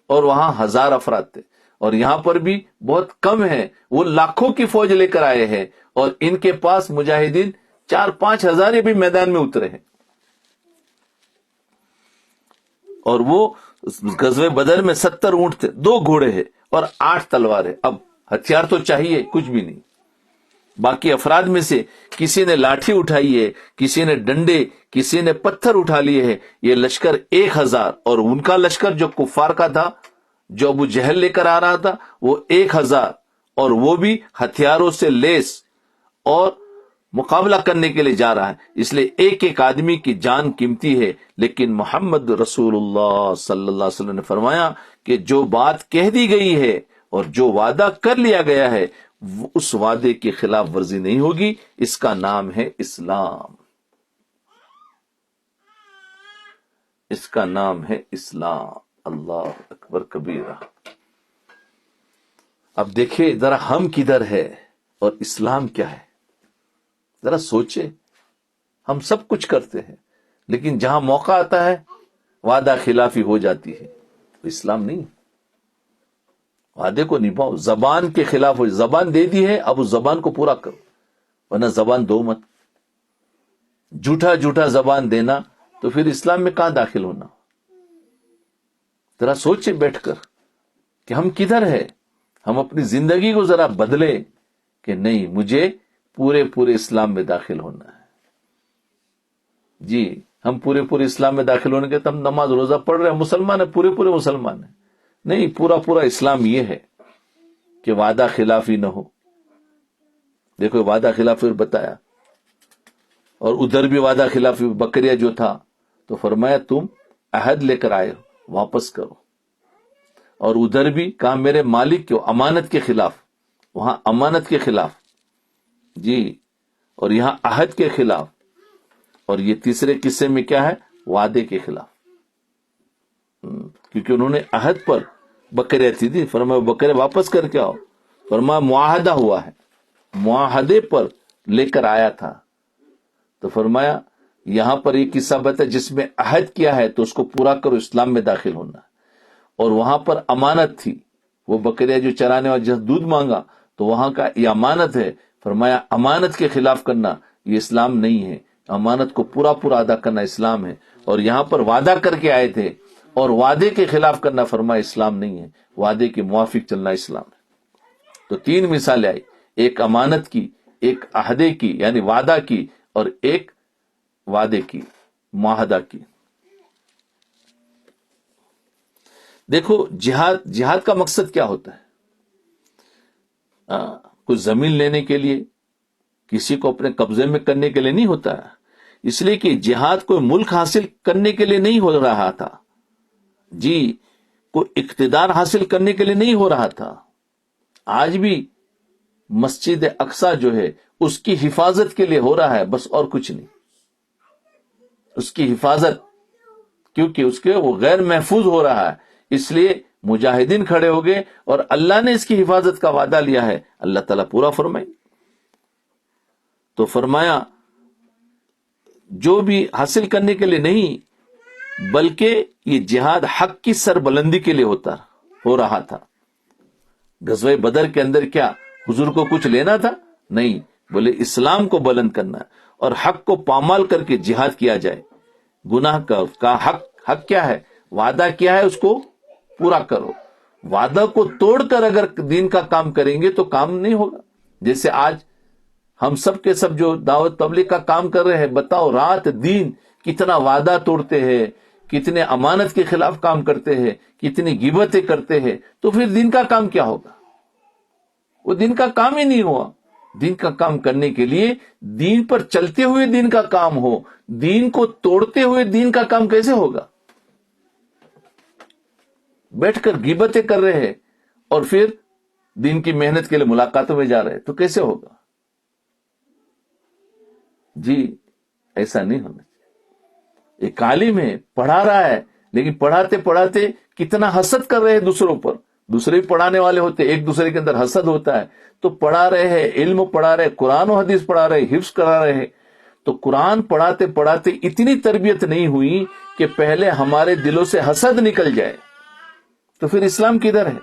S1: اور وہاں 1000 افراد تھے، اور یہاں پر بھی بہت کم ہے، وہ لاکھوں کی فوج لے کر آئے ہیں، اور ان کے پاس مجاہدین 4-5 ہزار بھی میدان میں اترے ہیں، اور وہ غزوہ بدر میں 70 اونٹ تھے، 2 گھوڑے ہیں اور 8 تلوار ہے۔ اب ہتھیار تو چاہیے، کچھ بھی نہیں۔ باقی افراد میں سے کسی نے لاٹھی اٹھائی ہے، کسی نے ڈنڈے، کسی نے پتھر اٹھا لیے ہیں۔ یہ لشکر 1000، اور ان کا لشکر جو کفار کا تھا، جو ابو جہل لے کر آ رہا تھا، وہ 1000، اور وہ بھی ہتھیاروں سے لیس اور مقابلہ کرنے کے لیے جا رہا ہے۔ اس لیے ایک ایک آدمی کی جان قیمتی ہے، لیکن محمد رسول اللہ صلی اللہ علیہ وسلم نے فرمایا کہ جو بات کہہ دی گئی ہے اور جو وعدہ کر لیا گیا ہے، اس وعدے کی خلاف ورزی نہیں ہوگی۔ اس کا نام ہے اسلام، اس کا نام ہے اسلام۔ اللہ اکبر کبیرہ۔ اب دیکھیں ذرا ہم کدھر ہے اور اسلام کیا ہے. ذرا سوچے. ہم سب کچھ کرتے ہیں لیکن جہاں موقع آتا ہے وعدہ خلافی ہو جاتی ہے. اسلام نہیں. وعدے کو نبھاؤ. زبان کے خلاف ہو. زبان دے دی ہے اب اس زبان کو پورا کرو ورنہ زبان دو مت. جھوٹا جھوٹا زبان دینا تو پھر اسلام میں کہاں داخل ہونا. ذرا سوچے بیٹھ کر کہ ہم کدھر ہے. ہم اپنی زندگی کو ذرا بدلے کہ نہیں مجھے پورے اسلام میں داخل ہونا ہے. جی ہم پورے اسلام میں داخل ہونے کے تو ہم نماز روزہ پڑھ رہے ہیں, مسلمان ہیں, پورے مسلمان ہیں. نہیں, پورا اسلام یہ ہے کہ وعدہ خلافی نہ ہو. دیکھو وعدہ خلافی بتایا, اور ادھر بھی وعدہ خلافی. بکریا جو تھا تو فرمایا تم عہد لے کر آئے ہو واپس کرو. اور ادھر بھی کہا میرے مالک کو امانت کے خلاف, وہاں امانت کے خلاف جی, اور یہاں عہد کے خلاف. اور یہ تیسرے قصے میں کیا ہے, وعدے کے خلاف. کیونکہ انہوں نے عہد پر بکرے تھی, فرمایا بکرے واپس کر کے آؤ. فرمایا معاہدہ ہوا ہے, معاہدے پر لے کر آیا تھا. تو فرمایا یہاں پر یہ قصہ بتا جس میں عہد کیا ہے تو اس کو پورا کرو, اسلام میں داخل ہونا. اور وہاں پر امانت تھی, وہ بکریا جو چرانے والا جس دودھ مانگا تو وہاں کا یہ امانت ہے. فرمایا امانت کے خلاف کرنا یہ اسلام نہیں ہے, امانت کو پورا ادا کرنا اسلام ہے. اور یہاں پر وعدہ کر کے آئے تھے اور وعدے کے خلاف کرنا فرمایا اسلام نہیں ہے, وعدے کے موافق چلنا اسلام ہے. تو تین مثالیں آئی, ایک امانت کی, ایک عہدے کی یعنی وعدہ کی, اور ایک وعدے کی معاہدہ کی. دیکھو جہاد کا مقصد کیا ہوتا ہے؟ کچھ زمین لینے کے لیے, کسی کو اپنے قبضے میں کرنے کے لیے نہیں ہوتا ہے. اس لیے کہ جہاد کوئی ملک حاصل کرنے کے لیے نہیں ہو رہا تھا جی, کوئی اقتدار حاصل کرنے کے لیے نہیں ہو رہا تھا. آج بھی مسجد اقصی جو ہے اس کی حفاظت کے لیے ہو رہا ہے, بس اور کچھ نہیں. اس کی حفاظت, کیونکہ اس کے وہ غیر محفوظ ہو رہا ہے, اس لیے مجاہدین کھڑے ہو گئے اور اللہ نے اس کی حفاظت کا وعدہ لیا ہے, اللہ تعالیٰ پورا فرمائے. تو فرمایا جو بھی حاصل کرنے کے لیے نہیں بلکہ یہ جہاد حق کی سربلندی کے لیے ہو رہا تھا. غزوہ بدر کے اندر کیا حضور کو کچھ لینا تھا؟ نہیں, بولے اسلام کو بلند کرنا اور حق کو پامال کر کے جہاد کیا جائے. گناہ کا حق کیا ہے؟ وعدہ کیا ہے اس کو پورا کرو. وعدہ کو توڑ کر اگر دین کا کام کریں گے تو کام نہیں ہوگا. جیسے آج ہم سب کے سب جو دعوت تبلیغ کا کام کر رہے ہیں, بتاؤ رات دن کتنا وعدہ توڑتے ہیں, کتنے امانت کے خلاف کام کرتے ہیں, کتنی غیبتیں کرتے ہیں, تو پھر دین کا کام کیا ہوگا؟ وہ دین کا کام ہی نہیں ہوا. دین کا کام کرنے کے لیے دین پر چلتے ہوئے دین کا کام ہو, دین کو توڑتے ہوئے دین کا کام کیسے ہوگا؟ بیٹھ کر غیبتیں کر رہے ہیں اور پھر دین کی محنت کے لیے ملاقاتوں میں جا رہے ہیں تو کیسے ہوگا؟ جی ایسا نہیں ہونا چاہیے. ایک عالم ہے, پڑھا رہا ہے, لیکن پڑھاتے پڑھاتے کتنا حسد کر رہے ہیں دوسروں پر. دوسرے بھی پڑھانے والے ہوتے, ایک دوسرے کے اندر حسد ہوتا ہے. تو پڑھا رہے ہیں, علم پڑھا رہے, قرآن و حدیث پڑھا رہے, حفظ کرا رہے ہیں. تو قرآن پڑھاتے پڑھاتے اتنی تربیت نہیں ہوئی کہ پہلے ہمارے دلوں سے حسد نکل جائے. تو پھر اسلام کدھر ہے؟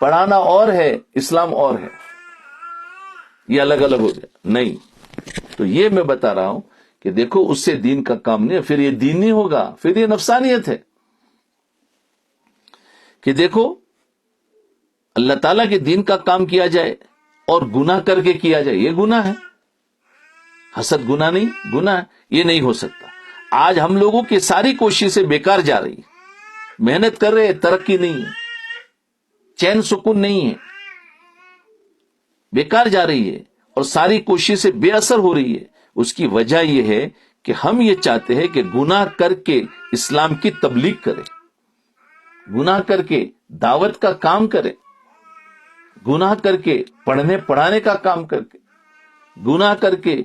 S1: پڑھانا اور ہے, اسلام اور ہے, یہ الگ الگ ہو گیا. نہیں, تو یہ میں بتا رہا ہوں کہ دیکھو اس سے دین کا کام نہیں, پھر یہ دین نہیں ہوگا, پھر یہ نفسانیت ہے. کہ دیکھو اللہ تعالیٰ کے دین کا کام کیا جائے اور گناہ کر کے کیا جائے, یہ گناہ ہے. حسد گناہ نہیں, گناہ ہے, یہ نہیں ہو سکتا. آج ہم لوگوں کی ساری کوششیں بیکار جا رہی, محنت کر رہے, ترقی نہیں ہے, چین سکون نہیں ہے, بیکار جا رہی ہے اور ساری کوششیں بے اثر ہو رہی ہے. اس کی وجہ یہ ہے کہ ہم یہ چاہتے ہیں کہ گناہ کر کے اسلام کی تبلیغ کرے, گناہ کر کے دعوت کا کام کرے, گناہ کر کے پڑھنے پڑھانے کا کام کر کے, گناہ کر کے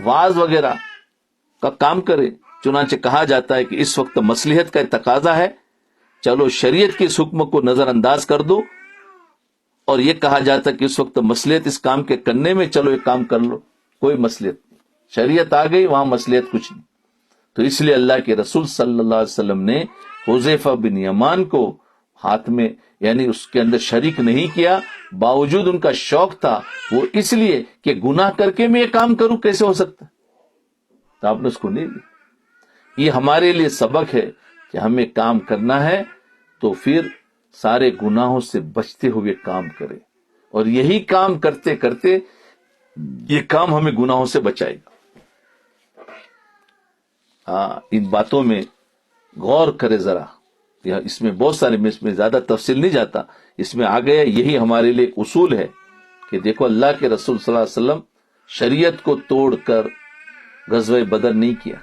S1: واعظ وغیرہ کا کام کرے. چنانچہ کہا جاتا ہے کہ اس وقت مصلحت کا تقاضا ہے, چلو شریعت کے اس حکم کو نظر انداز کر دو اور یہ کہا جاتا کہ اس وقت مصلحت اس کام کے کرنے میں، چلو ایک کام کر لو، کوئی مصلحت نہیں، شریعت آ گئی وہاں مصلحت کچھ نہیں. تو اس لیے اللہ کے رسول صلی اللہ علیہ وسلم نے حذیفہ بن یمان کو ہاتھ میں یعنی اس کے اندر شریک نہیں کیا، باوجود ان کا شوق تھا، وہ اس لیے کہ گناہ کر کے میں یہ کام کروں کیسے ہو سکتا، تو آپ نے اس کو نہیں لیا. یہ ہمارے لیے سبق ہے کہ ہمیں کام کرنا ہے تو پھر سارے گناہوں سے بچتے ہوئے کام کرے، اور یہی کام کرتے کرتے یہ کام ہمیں گناہوں سے بچائے گا. ان باتوں میں غور کرے ذرا، اس میں بہت سارے، میں اس میں زیادہ تفصیل نہیں جاتا، اس میں آ گیا یہی ہمارے لیے ایک اصول ہے کہ دیکھو اللہ کے رسول صلی اللہ علیہ وسلم شریعت کو توڑ کر غزوہ بدر نہیں کیا،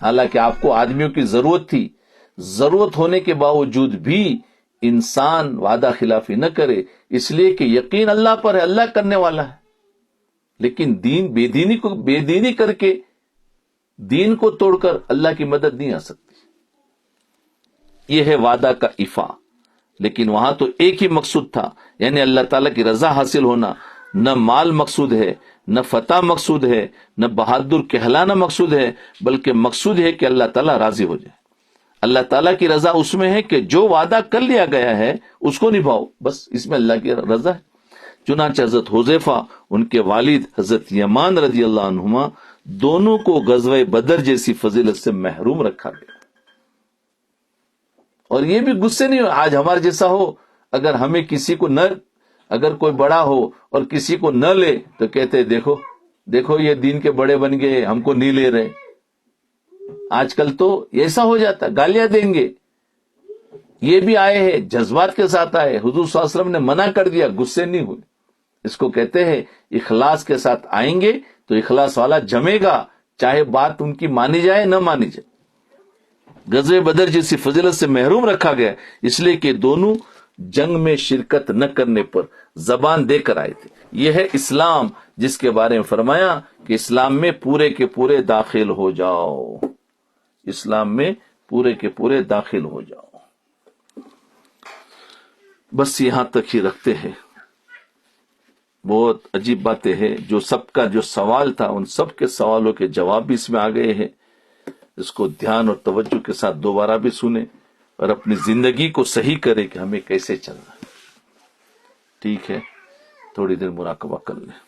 S1: حالانکہ آپ کو آدمیوں کی ضرورت تھی، ضرورت ہونے کے باوجود بھی انسان وعدہ خلافی نہ کرے، اس لیے کہ یقین اللہ پر ہے، اللہ کرنے والا ہے. لیکن بے دینی کر کے دین کو توڑ کر اللہ کی مدد نہیں آ سکتی. یہ ہے وعدہ کا ایفا. لیکن وہاں تو ایک ہی مقصود تھا، یعنی اللہ تعالیٰ کی رضا حاصل ہونا. نہ مال مقصود ہے، نہ فتح مقصود ہے، نہ بہادر کہلانا مقصود ہے، بلکہ مقصود ہے کہ اللہ تعالیٰ راضی ہو جائے. اللہ تعالیٰ کی رضا اس میں ہے کہ جو وعدہ کر لیا گیا ہے اس کو نبھاؤ، بس اس میں اللہ کی رضا ہے. چنانچہ حضرت حذیفہ، ان کے والد حضرت یمان رضی اللہ عنہما، دونوں کو غزوہ بدر جیسی فضیلت سے محروم رکھا گیا. اور یہ بھی غصے نہیں ہو، آج ہمارے جیسا ہو، اگر ہمیں کسی کو نہ، اگر کوئی بڑا ہو اور کسی کو نہ لے تو کہتے دیکھو یہ دین کے بڑے بن گئے، ہم کو نہیں لے رہے. آج کل تو ایسا ہو جاتا، گالیاں دیں گے. یہ بھی آئے ہیں جذبات کے ساتھ آئے، حضور صلی اللہ علیہ وسلم نے منع کر دیا، غصے نہیں ہوئے. اس کو کہتے ہیں اخلاص کے ساتھ آئیں گے تو اخلاص والا جمے گا، چاہے بات ان کی مانی جائے نہ مانی جائے. غزوہ بدر جیسی فضیلت سے محروم رکھا گیا اس لیے کہ دونوں جنگ میں شرکت نہ کرنے پر زبان دے کر آئے تھے. یہ ہے اسلام، جس کے بارے میں فرمایا کہ اسلام میں پورے کے پورے داخل ہو جاؤ، اسلام میں پورے کے پورے داخل ہو جاؤ. بس یہاں تک ہی رکھتے ہیں. بہت عجیب باتیں ہیں، جو سب کا جو سوال تھا ان سب کے سوالوں کے جواب بھی اس میں آ گئے ہیں. اس کو دھیان اور توجہ کے ساتھ دوبارہ بھی سنیں اور اپنی زندگی کو صحیح کریں کہ ہمیں کیسے چلنا ہے. ٹھیک ہے، تھوڑی دیر مراقبہ کر لیں.